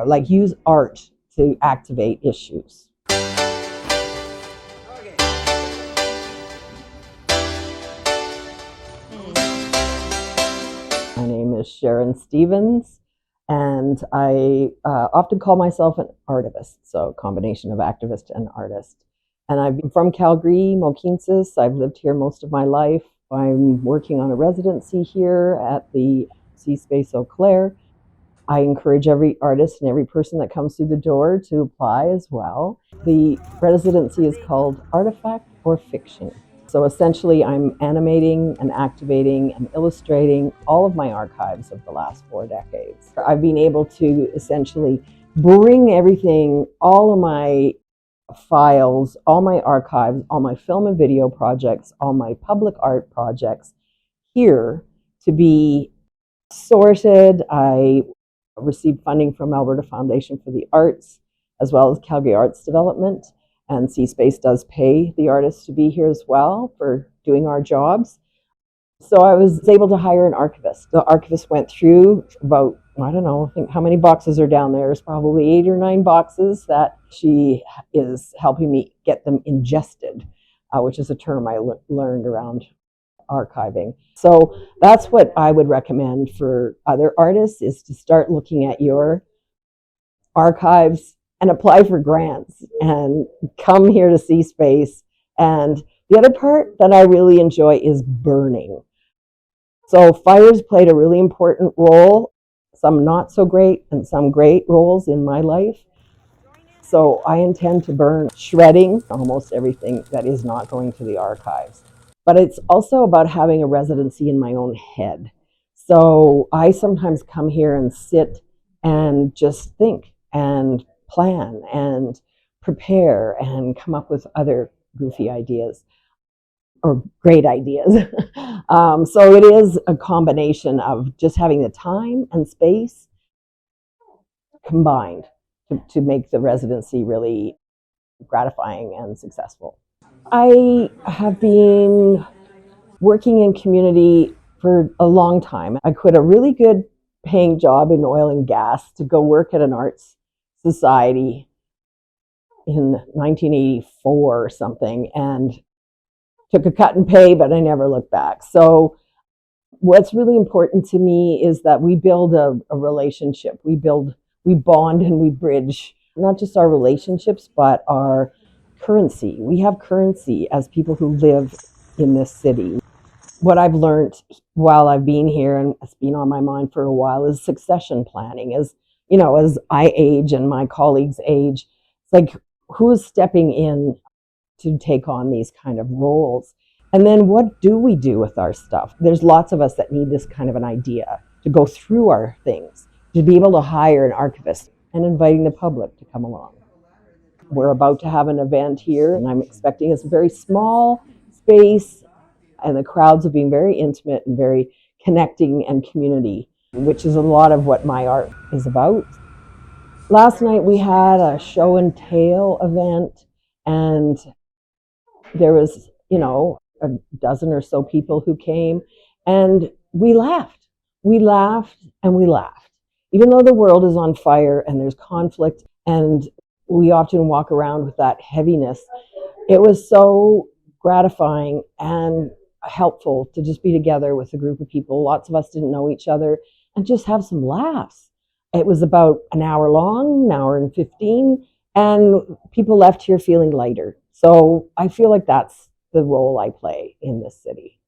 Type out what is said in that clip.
like use art to activate issues. My name is Sharon Stevens, and I often call myself an artivist, so a combination of activist and artist. And I'm from Calgary, Mohkinstsis. I've lived here most of my life. I'm working on a residency here at the cSPACE Eau Claire. I encourage every artist and every person that comes through the door to apply as well. The residency is called Artifact or Fiction. So essentially, I'm animating and activating and illustrating all of my archives of the last 4 decades. I've been able to essentially bring everything, all of my files, all my archives, all my film and video projects, all my public art projects here to be sorted. I received funding from Alberta Foundation for the Arts, as well as Calgary Arts Development. And cSPACE does pay the artists to be here as well for doing our jobs. So I was able to hire an archivist. The archivist went through about, I don't know, I think how many boxes are down there. It's probably 8 or 9 boxes that she is helping me get them ingested, which is a term I learned around archiving. So that's what I would recommend for other artists, is to start looking at your archives and apply for grants and come here to cSPACE. And the other part that I really enjoy is burning. So fires played a really important role, some not so great and some great roles in my life. So I intend to burn, shredding almost everything that is not going to the archives. But it's also about having a residency in my own head. So I sometimes come here and sit and just think and plan and prepare and come up with other goofy ideas or great ideas. So it is a combination of just having the time and space combined to make the residency really gratifying and successful. I have been working in community for a long time. I quit a really good paying job in oil and gas to go work at an arts society in 1984 or something, and took a cut in pay, but I never looked back. So what's really important to me is that we build a relationship. We bond and we bridge not just our relationships, but our currency. We have currency as people who live in this city. What I've learned while I've been here, and it's been on my mind for a while, is succession planning. As you know, as I age and my colleagues age, it's like, who's stepping in to take on these kind of roles? And then what do we do with our stuff? There's lots of us that need this kind of an idea to go through our things, to be able to hire an archivist, and inviting the public to come along. We're about to have an event here, and I'm expecting it's a very small space, and the crowds are being very intimate and very connecting and community, which is a lot of what my art is about. Last night we had a show and tell event, and there was, a dozen or so people who came, and we laughed. We laughed and we laughed. Even though the world is on fire and there's conflict, and we often walk around with that heaviness, it was so gratifying and helpful to just be together with a group of people. Lots of us didn't know each other, and just have some laughs. It was about an hour long, an hour and 15, and people left here feeling lighter. So I feel like that's the role I play in this city.